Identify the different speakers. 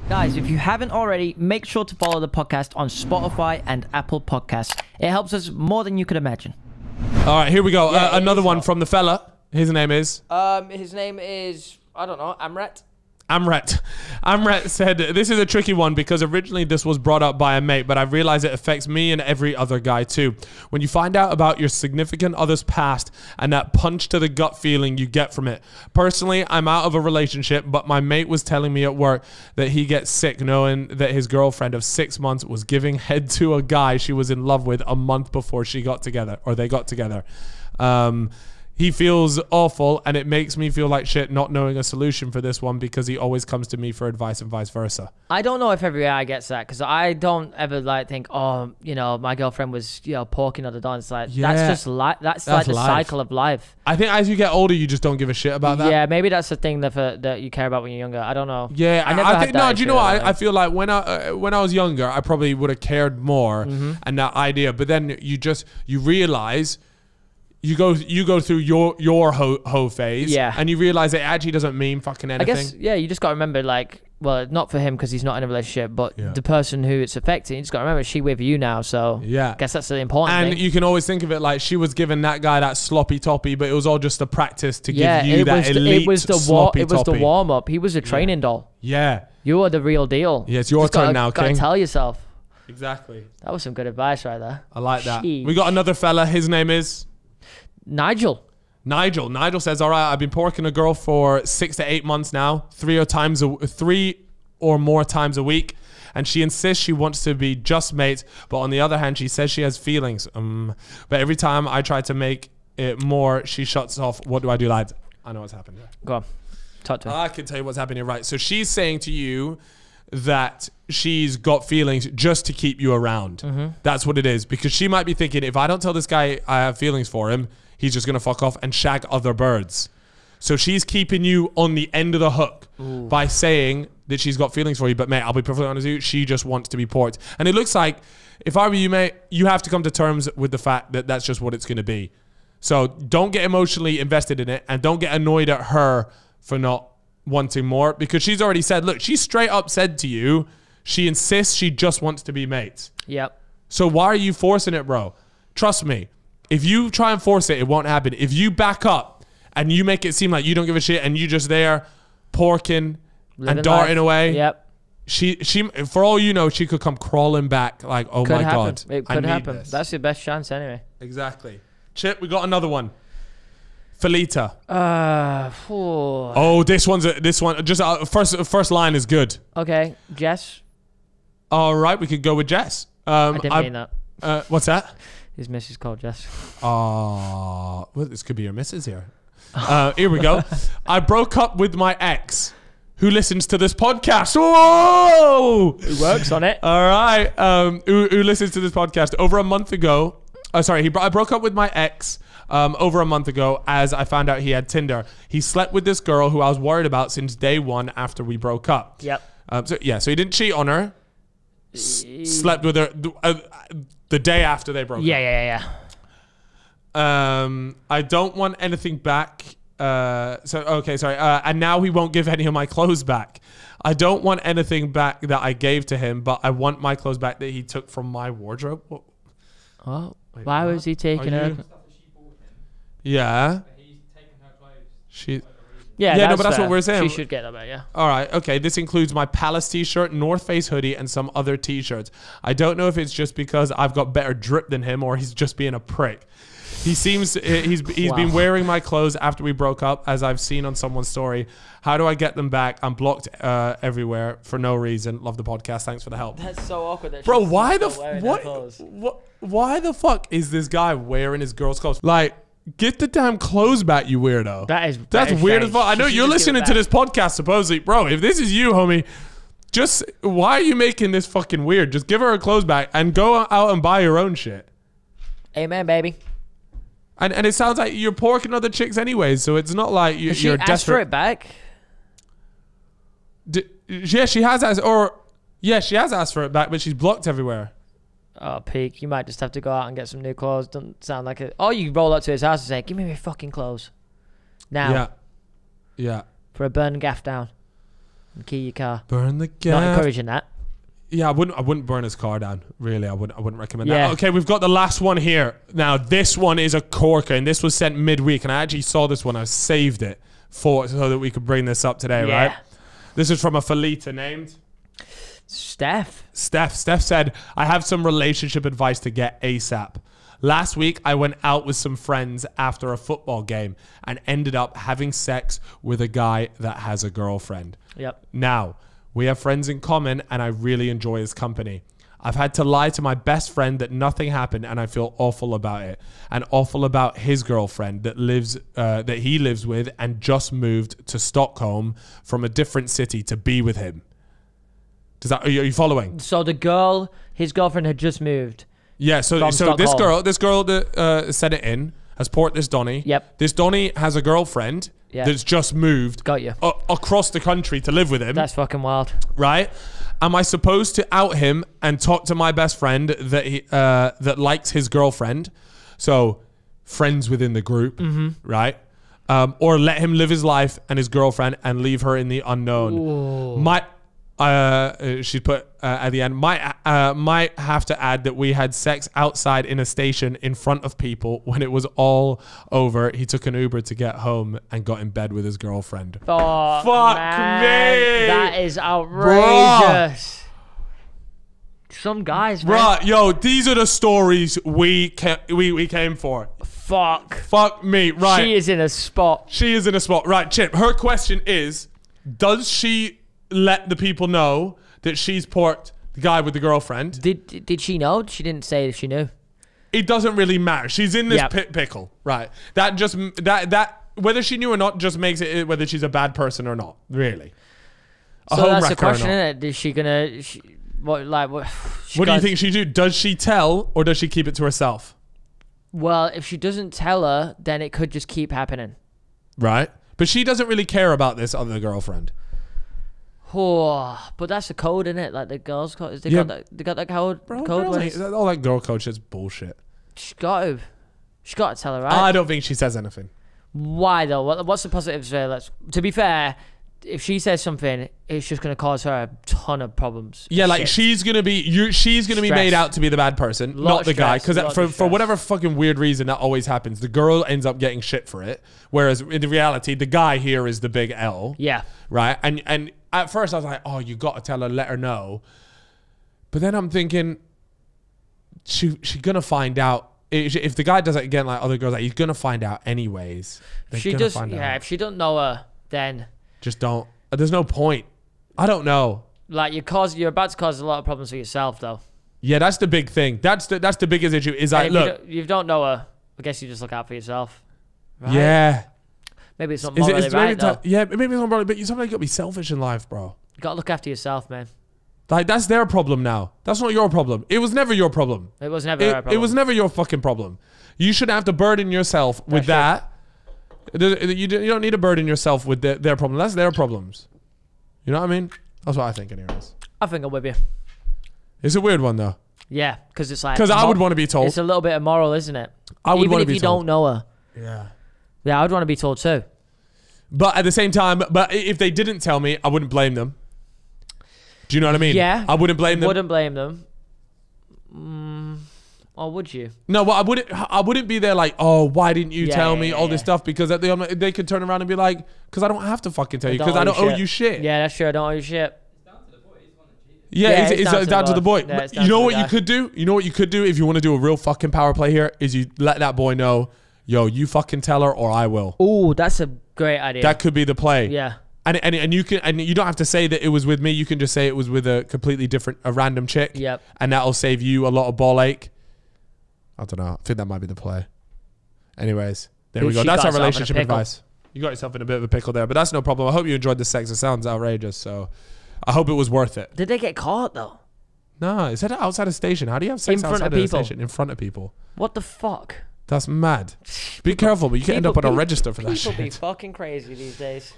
Speaker 1: Guys, if you haven't already, make sure to follow the podcast on Spotify and Apple Podcasts. It helps us more than you could imagine.
Speaker 2: All right, here we go.
Speaker 1: Yeah,
Speaker 2: another one from the fella. His name is?
Speaker 1: His name is, I don't know, Amret.
Speaker 2: Amret said, this is a tricky one because originally this was brought up by a mate, but I realize it affects me and every other guy too. When you find out about your significant other's past and that punch to the gut feeling you get from it. Personally, I'm out of a relationship, but my mate was telling me at work that he gets sick knowing that his girlfriend of 6 months was giving head to a guy she was in love with a month before she got together, or they got together. He feels awful, and it makes me feel like shit not knowing a solution for this one because he always comes to me for advice and vice versa.
Speaker 1: I don't know if every guy gets that, because I don't ever like think, oh, you know, my girlfriend was, you know, porking other dawn. It's like,
Speaker 2: Yeah.
Speaker 1: that's just that's like the
Speaker 2: life.
Speaker 1: cycle of life.
Speaker 2: I think as you get older, you just don't give a shit about that.
Speaker 1: Yeah, maybe that's the thing that you care about when you're younger. I don't know.
Speaker 2: Yeah,
Speaker 1: I never
Speaker 2: I
Speaker 1: had
Speaker 2: think
Speaker 1: that
Speaker 2: no. Do you know
Speaker 1: issue,
Speaker 2: what? I feel like when I was younger, I probably would have cared more and that idea. But then you realize. You go through your hoe phase,
Speaker 1: Yeah.
Speaker 2: and you realize it actually doesn't mean fucking anything.
Speaker 1: I guess, yeah, you just got to remember, like, well, not for him because he's not in a relationship, but
Speaker 2: Yeah.
Speaker 1: the person who it's affecting, you just got to remember she with you now, so
Speaker 2: Yeah.
Speaker 1: I guess that's the important
Speaker 2: And
Speaker 1: thing.
Speaker 2: you can always think of it like she was giving that guy that sloppy toppy, but it was all just a practice to give you that elite sloppy
Speaker 1: it was the
Speaker 2: toppy.
Speaker 1: warm up. He was a training doll.
Speaker 2: Yeah,
Speaker 1: You are the real deal.
Speaker 2: yeah. It's your
Speaker 1: Just
Speaker 2: turn
Speaker 1: gotta,
Speaker 2: now,
Speaker 1: gotta
Speaker 2: King.
Speaker 1: tell yourself.
Speaker 2: Exactly.
Speaker 1: That was some good advice right there.
Speaker 2: I like that.
Speaker 1: Sheesh.
Speaker 2: We got another fella. His name is
Speaker 1: Nigel.
Speaker 2: Nigel says, all right, I've been porking a girl for 6 to 8 months now, three or more times a week. And she insists she wants to be just mates. But on the other hand, she says she has feelings. But every time I try to make it more, she shuts off. What do I do, lads? I know what's happened here.
Speaker 1: Go on. Talk to me.
Speaker 2: I can tell you what's happening here, right? So she's saying to you that she's got feelings just to keep you around. That's what it is. Because she might be thinking, if I don't tell this guy I have feelings for him, he's just going to fuck off and shag other birds. So she's keeping you on the end of the hook by saying that she's got feelings for you. But, mate, I'll be perfectly honest with you, she just wants to be porked. And it looks like, if I were you, mate, you have to come to terms with the fact that that's just what it's going to be. So don't get emotionally invested in it, and don't get annoyed at her for not wanting more, because she's already said, look, she straight up said to you, she insists she just wants to be mates.
Speaker 1: Yep.
Speaker 2: So why are you forcing it, bro? Trust me. If you try and force it, it won't happen. If you back up and you make it seem like you don't give a shit and you just there porking
Speaker 1: Living
Speaker 2: and darting
Speaker 1: life.
Speaker 2: away,
Speaker 1: Yep.
Speaker 2: she for all you know, she could come crawling back like, oh
Speaker 1: Could
Speaker 2: my
Speaker 1: happen.
Speaker 2: God.
Speaker 1: It
Speaker 2: I
Speaker 1: could
Speaker 2: need
Speaker 1: happen.
Speaker 2: this.
Speaker 1: That's your best chance anyway.
Speaker 2: Exactly. Chip, we got another one. Felita.
Speaker 1: Phew.
Speaker 2: Oh, this one. Just first line is good.
Speaker 1: Okay, Jess.
Speaker 2: All right, we could go with Jess.
Speaker 1: I didn't mean that.
Speaker 2: What's that?
Speaker 1: His missus called Jess.
Speaker 2: Oh, well, this could be your missus here. Here we go. I broke up with my ex, who listens to this podcast. Whoa!
Speaker 1: Who works on it?
Speaker 2: All right. Who listens to this podcast over a month ago? Oh, sorry. I broke up with my ex over a month ago as I found out he had Tinder. He slept with this girl who I was worried about since day one after we broke up.
Speaker 1: Yep.
Speaker 2: So he didn't cheat on her. Slept with her the day after they broke up.
Speaker 1: Yeah.
Speaker 2: I don't want anything back. And now he won't give any of my clothes back. I don't want anything back that I gave to him, but I want my clothes back that he took from my wardrobe.
Speaker 1: Oh, why was he taking her?
Speaker 2: Yeah.
Speaker 1: Yeah,
Speaker 2: but that's
Speaker 1: fair.
Speaker 2: what we're saying.
Speaker 1: She should get that back, yeah.
Speaker 2: All right, okay. This includes my Palace t-shirt, North Face hoodie, and some other t-shirts. I don't know if it's just because I've got better drip than him, or he's just being a prick. He seems he's been wearing my clothes after we broke up, as I've seen on someone's story. How do I get them back? I'm blocked everywhere for no reason. Love the podcast. Thanks for the help.
Speaker 1: That's so awkward. That
Speaker 2: Bro,
Speaker 1: she's
Speaker 2: why
Speaker 1: still
Speaker 2: the
Speaker 1: wearing her
Speaker 2: what?
Speaker 1: clothes.
Speaker 2: Why the fuck is this guy wearing his girl's clothes? Like, get the damn clothes back, you weirdo.
Speaker 1: That's
Speaker 2: That's weird as
Speaker 1: strange.
Speaker 2: fuck. I know
Speaker 1: She should
Speaker 2: you're
Speaker 1: just give it
Speaker 2: listening to
Speaker 1: back.
Speaker 2: this podcast supposedly, bro. If this is you, homie, just why are you making this fucking weird? Just give her her clothes back and go out and buy your own shit.
Speaker 1: Amen, baby.
Speaker 2: And it sounds like you're porking other chicks anyways, so it's not like
Speaker 1: Did she
Speaker 2: you're
Speaker 1: ask for
Speaker 2: desperate.
Speaker 1: it back?
Speaker 2: Yeah, she has asked, she has asked for it back, but she's blocked everywhere.
Speaker 1: Oh, peak. You might just have to go out and get some new clothes. Doesn't sound like it. Or you roll up to his house and say, give me your fucking clothes. Now.
Speaker 2: Yeah.
Speaker 1: for a burn gaff down and key your car.
Speaker 2: Burn the
Speaker 1: Not
Speaker 2: gaff.
Speaker 1: encouraging that.
Speaker 2: Yeah, I wouldn't burn his car down. Really, I wouldn't recommend
Speaker 1: Yeah.
Speaker 2: that. Okay, we've got the last one here. Now, this one is a corker, and this was sent midweek, and I actually saw this one. I saved it so that we could bring this up today,
Speaker 1: Yeah.
Speaker 2: right? This is from a Felita named
Speaker 1: Steph.
Speaker 2: Steph said, I have some relationship advice to get ASAP. Last week, I went out with some friends after a football game and ended up having sex with a guy that has a girlfriend.
Speaker 1: Yep.
Speaker 2: Now, we have friends in common and I really enjoy his company. I've had to lie to my best friend that nothing happened and I feel awful about it. And awful about his girlfriend that he lives with and just moved to Stockholm from a different city to be with him. Are you following?
Speaker 1: So the girl, his girlfriend had just moved.
Speaker 2: Yeah, so this
Speaker 1: Stockholm.
Speaker 2: girl that sent it in has port this Donny.
Speaker 1: Yep.
Speaker 2: This Donny has a girlfriend that's just moved
Speaker 1: Got you.
Speaker 2: across the country to live with him.
Speaker 1: That's fucking wild.
Speaker 2: Right? Am I supposed to out him and talk to my best friend that he that likes his girlfriend? So friends within the group, right? Or let him live his life and his girlfriend and leave her in the unknown.
Speaker 1: Ooh.
Speaker 2: She put at the end, might have to add that we had sex outside in a station in front of people. When it was all over, he took an Uber to get home and got in bed with his girlfriend.
Speaker 1: Oh,
Speaker 2: Fuck
Speaker 1: man.
Speaker 2: me.
Speaker 1: That is outrageous. Some guys, man.
Speaker 2: Bruh, yo, these are the stories we came for. Fuck me, right.
Speaker 1: She is in a spot.
Speaker 2: She is in a spot. Right, Chip, her question is, does she let the people know that she's porked the guy with the girlfriend?
Speaker 1: Did she know? She didn't say if she knew.
Speaker 2: It doesn't really matter. She's in this
Speaker 1: Yep.
Speaker 2: pickle, right? That whether she knew or not just makes it whether she's a bad person or not, really.
Speaker 1: So that's the question, isn't it? Is she gonna? What?
Speaker 2: What do you think she do? Does she tell or does she keep it to herself?
Speaker 1: Well, if she doesn't tell her, then it could just keep happening.
Speaker 2: Right? But she doesn't really care about this other girlfriend.
Speaker 1: Oh, but that's the code, isn't it? Like the girls' code. They got that code.
Speaker 2: Bro,
Speaker 1: code
Speaker 2: girls
Speaker 1: where
Speaker 2: ain't-
Speaker 1: it's-
Speaker 2: all that girl code shit's bullshit.
Speaker 1: she's got to tell her, right?
Speaker 2: I don't think she says anything.
Speaker 1: Why though? What's the positives there? To be fair, if she says something, it's just going to cause her a ton of problems.
Speaker 2: Yeah, like
Speaker 1: Shit.
Speaker 2: she's gonna be made
Speaker 1: Stress.
Speaker 2: out to be the bad person,
Speaker 1: Lot
Speaker 2: not
Speaker 1: of
Speaker 2: the guy.
Speaker 1: stress,
Speaker 2: Because
Speaker 1: lot of
Speaker 2: for
Speaker 1: stress.
Speaker 2: whatever fucking weird reason, that always happens. The girl ends up getting shit for it, whereas in the reality, the guy here is the big L.
Speaker 1: Yeah.
Speaker 2: Right. And at first I was like, oh, you got to tell her, let her know. But then I'm thinking, she gonna find out. If the guy does it again, like other girls, like, he's gonna find out anyways. They're
Speaker 1: She
Speaker 2: gonna
Speaker 1: does.
Speaker 2: find
Speaker 1: Yeah.
Speaker 2: out.
Speaker 1: If she don't know her, then
Speaker 2: Just don't. There's no point. I don't know.
Speaker 1: like you're about to cause a lot of problems for yourself, though.
Speaker 2: Yeah, that's the big thing. That's the biggest issue. Is
Speaker 1: And
Speaker 2: like,
Speaker 1: if
Speaker 2: look,
Speaker 1: you don't know her, I guess you just look out for yourself. Right?
Speaker 2: yeah.
Speaker 1: Maybe it's not
Speaker 2: Is
Speaker 1: morally
Speaker 2: it's
Speaker 1: right,
Speaker 2: maybe
Speaker 1: though.
Speaker 2: yeah, maybe it's not probably, but you sometimes gotta be selfish in life, bro.
Speaker 1: You got to look after yourself, man.
Speaker 2: Like that's their problem now. That's not your problem. It was never your problem.
Speaker 1: It was never our problem.
Speaker 2: It was never your fucking problem. You shouldn't have to burden yourself with
Speaker 1: That's
Speaker 2: that. You don't need to burden yourself with their problem. That's their problems. You know what I mean? That's what I think, anyways.
Speaker 1: I think I'm with you.
Speaker 2: It's a weird one though,
Speaker 1: Yeah, because it's like
Speaker 2: because I would want to be told.
Speaker 1: It's a little bit immoral, isn't it?
Speaker 2: I would
Speaker 1: Even
Speaker 2: want to
Speaker 1: if
Speaker 2: be
Speaker 1: you
Speaker 2: told.
Speaker 1: don't know her.
Speaker 2: Yeah.
Speaker 1: Yeah, I'd want to be told too.
Speaker 2: But at the same time, but if they didn't tell me, I wouldn't blame them. Do you know what I mean?
Speaker 1: Yeah.
Speaker 2: I wouldn't blame them.
Speaker 1: Wouldn't blame them. Or would you?
Speaker 2: No, well, I wouldn't be there like, oh, why didn't you
Speaker 1: Yeah,
Speaker 2: tell
Speaker 1: yeah,
Speaker 2: me
Speaker 1: yeah,
Speaker 2: all this
Speaker 1: yeah.
Speaker 2: stuff? Because at the end, they could turn around and be like, because I don't have to fucking tell you, because I don't owe you shit.
Speaker 1: Yeah, that's true. I don't owe you shit.
Speaker 2: Yeah,
Speaker 1: Yeah,
Speaker 2: it's down to the boy.
Speaker 1: Yeah, it's
Speaker 2: But
Speaker 1: down
Speaker 2: you know
Speaker 1: to
Speaker 2: what
Speaker 1: the
Speaker 2: you
Speaker 1: guy.
Speaker 2: could do? You know what you could do if you want to do a real fucking power play here is you let that boy know, yo, you fucking tell her or I will.
Speaker 1: Oh, that's a great idea.
Speaker 2: That could be the play.
Speaker 1: Yeah.
Speaker 2: And you don't have to say that it was with me. You can just say it was with a completely different, a random chick.
Speaker 1: Yep.
Speaker 2: And that'll save you a lot of ball ache. I don't know. I think that might be the play. Anyways, there we go.
Speaker 1: She
Speaker 2: That's
Speaker 1: got
Speaker 2: our
Speaker 1: herself in a
Speaker 2: relationship
Speaker 1: pickle.
Speaker 2: advice. You got yourself in a bit of a pickle there, but that's no problem. I hope you enjoyed the sex. It sounds outrageous, so I hope it was worth it.
Speaker 1: Did they get caught though?
Speaker 2: No, it said outside a station. How do you have sex
Speaker 1: In front
Speaker 2: outside
Speaker 1: of
Speaker 2: of a
Speaker 1: people.
Speaker 2: station in front of people?
Speaker 1: What the fuck?
Speaker 2: That's mad. Be careful, but you can end up on a register for that
Speaker 1: People be
Speaker 2: shit.
Speaker 1: fucking crazy these days.